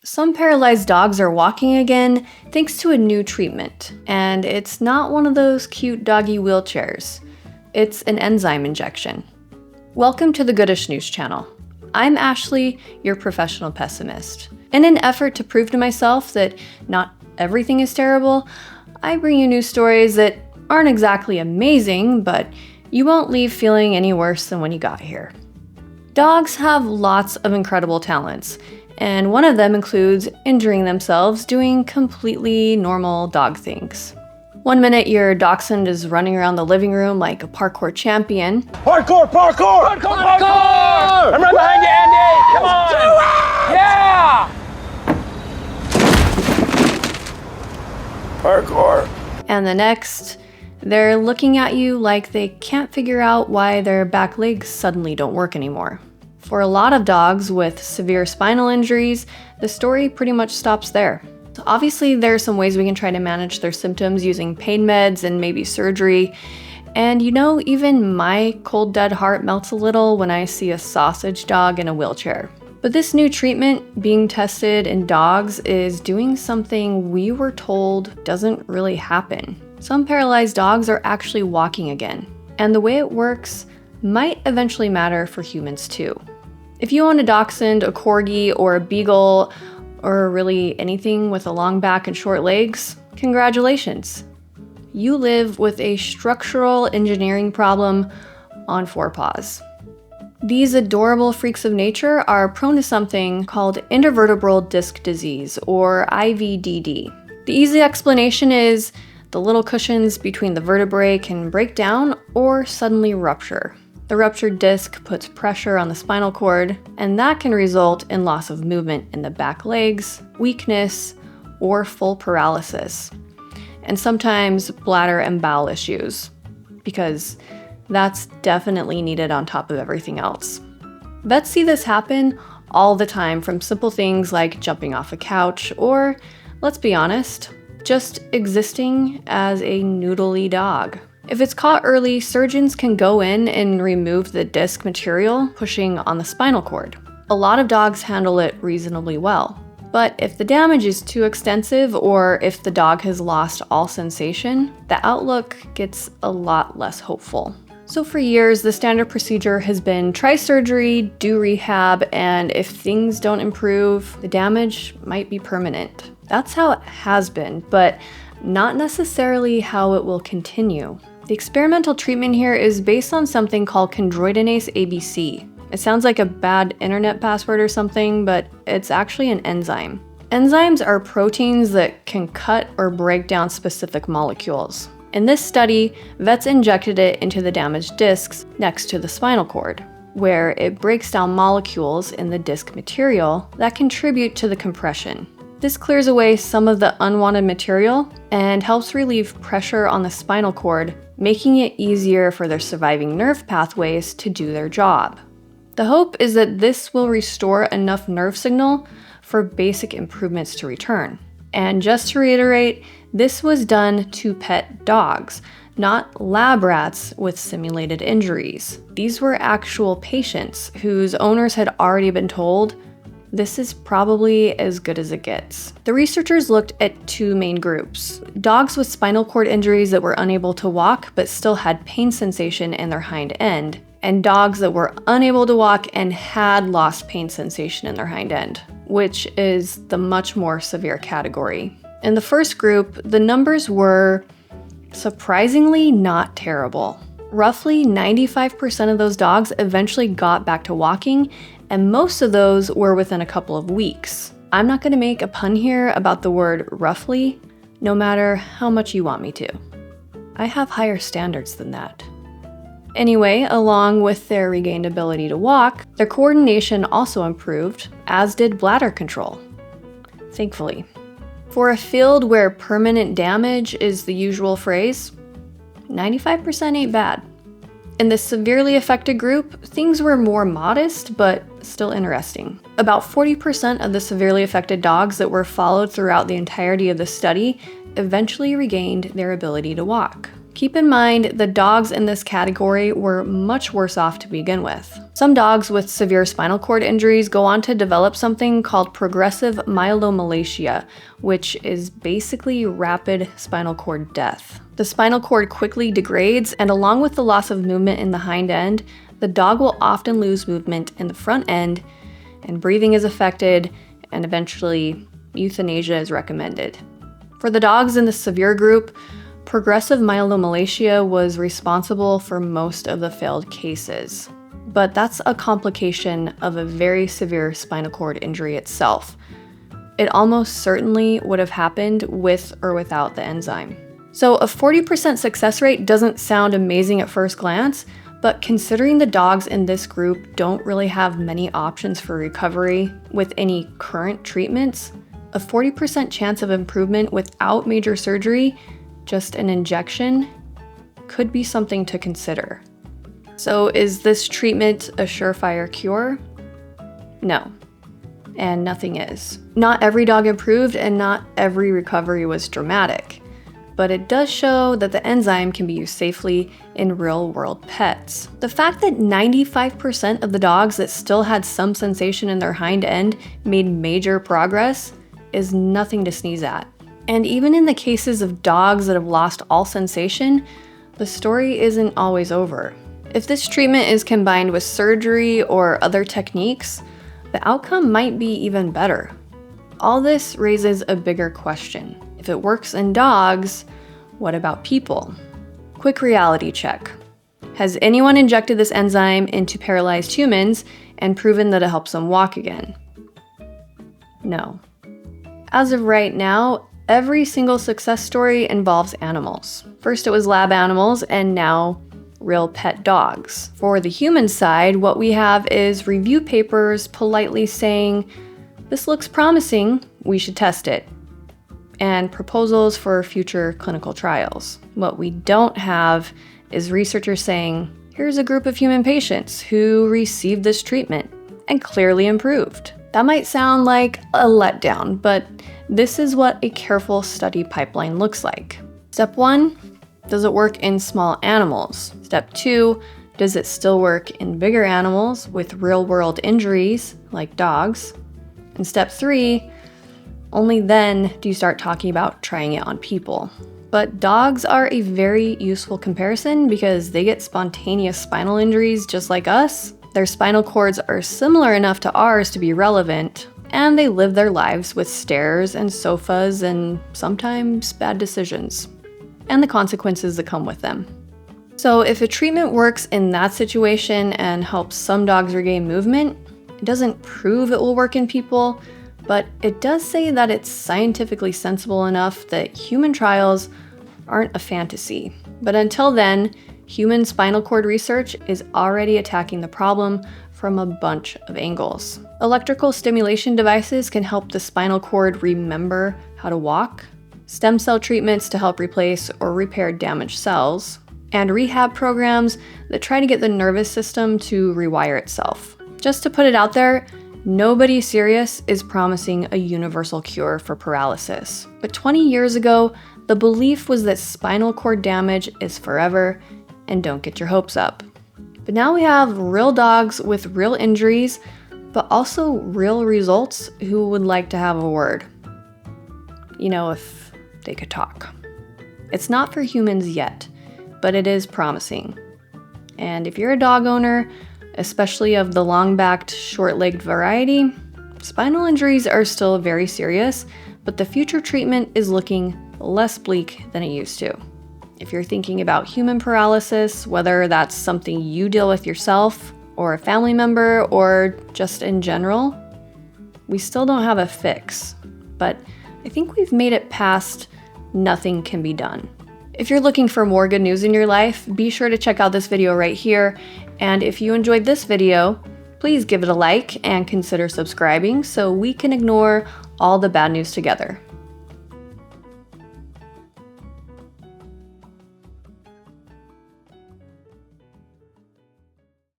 Some paralyzed dogs are walking again thanks to a new treatment, and it's not one of those cute doggy wheelchairs. It's an enzyme injection. Welcome to the Goodish News channel. I'm Ashley, your professional pessimist. In an effort to prove to myself that not everything is terrible, I bring you news stories that aren't exactly amazing, but you won't leave feeling any worse than when you got here. Dogs have lots of incredible talents, and one of them includes injuring themselves doing completely normal dog things. One minute your Dachshund is running around the living room like a parkour champion. Parkour! Parkour! Parkour! Parkour! I'm right behind you, Andy! Come on! Do it! Yeah! Parkour. And the next, they're looking at you like they can't figure out why their back legs suddenly don't work anymore. For a lot of dogs with severe spinal injuries, the story pretty much stops there. So obviously, there are some ways we can try to manage their symptoms using pain meds and maybe surgery. And even my cold dead heart melts a little when I see a sausage dog in a wheelchair. But this new treatment being tested in dogs is doing something we were told doesn't really happen. Some paralyzed dogs are actually walking again, and the way it works might eventually matter for humans too. If you own a Dachshund, a corgi, or a beagle, or really anything with a long back and short legs, congratulations. You live with a structural engineering problem on four paws. These adorable freaks of nature are prone to something called intervertebral disc disease, or IVDD. The easy explanation is the little cushions between the vertebrae can break down or suddenly rupture. The ruptured disc puts pressure on the spinal cord, and that can result in loss of movement in the back legs, weakness, or full paralysis. And sometimes bladder and bowel issues, because that's definitely needed on top of everything else. Vets see this happen all the time from simple things like jumping off a couch or, let's be honest, just existing as a noodly dog. If it's caught early, surgeons can go in and remove the disc material, pushing on the spinal cord. A lot of dogs handle it reasonably well. But if the damage is too extensive or if the dog has lost all sensation, the outlook gets a lot less hopeful. So for years, the standard procedure has been try surgery, do rehab, and if things don't improve, the damage might be permanent. That's how it has been, but not necessarily how it will continue. The experimental treatment here is based on something called chondroitinase ABC. It sounds like a bad internet password or something, but it's actually an enzyme. Enzymes are proteins that can cut or break down specific molecules. In this study, vets injected it into the damaged discs next to the spinal cord, where it breaks down molecules in the disc material that contribute to the compression. This clears away some of the unwanted material and helps relieve pressure on the spinal cord, making it easier for their surviving nerve pathways to do their job. The hope is that this will restore enough nerve signal for basic improvements to return. And just to reiterate, this was done to pet dogs, not lab rats with simulated injuries. These were actual patients whose owners had already been told, this is probably as good as it gets. The researchers looked at two main groups: dogs with spinal cord injuries that were unable to walk but still had pain sensation in their hind end, and dogs that were unable to walk and had lost pain sensation in their hind end, which is the much more severe category. In the first group, the numbers were surprisingly not terrible. Roughly 95% of those dogs eventually got back to walking, and most of those were within a couple of weeks. I'm not going to make a pun here about the word roughly, no matter how much you want me to. I have higher standards than that. Anyway, along with their regained ability to walk, their coordination also improved, as did bladder control. Thankfully. For a field where permanent damage is the usual phrase, 95% ain't bad. In the severely affected group, things were more modest, but still interesting. About 40% of the severely affected dogs that were followed throughout the entirety of the study eventually regained their ability to walk. Keep in mind, the dogs in this category were much worse off to begin with. Some dogs with severe spinal cord injuries go on to develop something called progressive myelomalacia, which is basically rapid spinal cord death. The spinal cord quickly degrades, and along with the loss of movement in the hind end, the dog will often lose movement in the front end, and breathing is affected, and eventually euthanasia is recommended. For the dogs in the severe group, progressive myelomalacia was responsible for most of the failed cases. But that's a complication of a very severe spinal cord injury itself. It almost certainly would have happened with or without the enzyme. So a 40% success rate doesn't sound amazing at first glance, but considering the dogs in this group don't really have many options for recovery with any current treatments, a 40% chance of improvement without major surgery, just an injection, could be something to consider. So is this treatment a surefire cure? No, and nothing is. Not every dog improved and not every recovery was dramatic, but it does show that the enzyme can be used safely in real-world pets. The fact that 95% of the dogs that still had some sensation in their hind end made major progress is nothing to sneeze at. And even in the cases of dogs that have lost all sensation, the story isn't always over. If this treatment is combined with surgery or other techniques, the outcome might be even better. All this raises a bigger question. If it works in dogs, what about people? Quick reality check. Has anyone injected this enzyme into paralyzed humans and proven that it helps them walk again? No. As of right now, every single success story involves animals. First it was lab animals, and now real pet dogs. For the human side, what we have is review papers politely saying, "This looks promising, we should test it," and proposals for future clinical trials. What we don't have is researchers saying, "Here's a group of human patients who received this treatment and clearly improved." That might sound like a letdown, but this is what a careful study pipeline looks like. Step 1, does it work in small animals? Step 2, does it still work in bigger animals with real-world injuries, like dogs? And step 3, only then do you start talking about trying it on people. But dogs are a very useful comparison because they get spontaneous spinal injuries just like us. Their spinal cords are similar enough to ours to be relevant, and they live their lives with stairs and sofas and sometimes bad decisions, and the consequences that come with them. So if a treatment works in that situation and helps some dogs regain movement, it doesn't prove it will work in people, but it does say that it's scientifically sensible enough that human trials aren't a fantasy. But until then, human spinal cord research is already attacking the problem from a bunch of angles. Electrical stimulation devices can help the spinal cord remember how to walk, stem cell treatments to help replace or repair damaged cells, and rehab programs that try to get the nervous system to rewire itself. Just to put it out there, nobody serious is promising a universal cure for paralysis. But 20 years ago, the belief was that spinal cord damage is forever, and don't get your hopes up. But now we have real dogs with real injuries, but also real results who would like to have a word. You know, if they could talk. It's not for humans yet, but it is promising. And if you're a dog owner, especially of the long-backed, short-legged variety, spinal injuries are still very serious, but the future treatment is looking less bleak than it used to. If you're thinking about human paralysis, whether that's something you deal with yourself, or a family member, or just in general, we still don't have a fix, but I think we've made it past nothing can be done. If you're looking for more good news in your life, be sure to check out this video right here, and if you enjoyed this video, please give it a like and consider subscribing so we can ignore all the bad news together.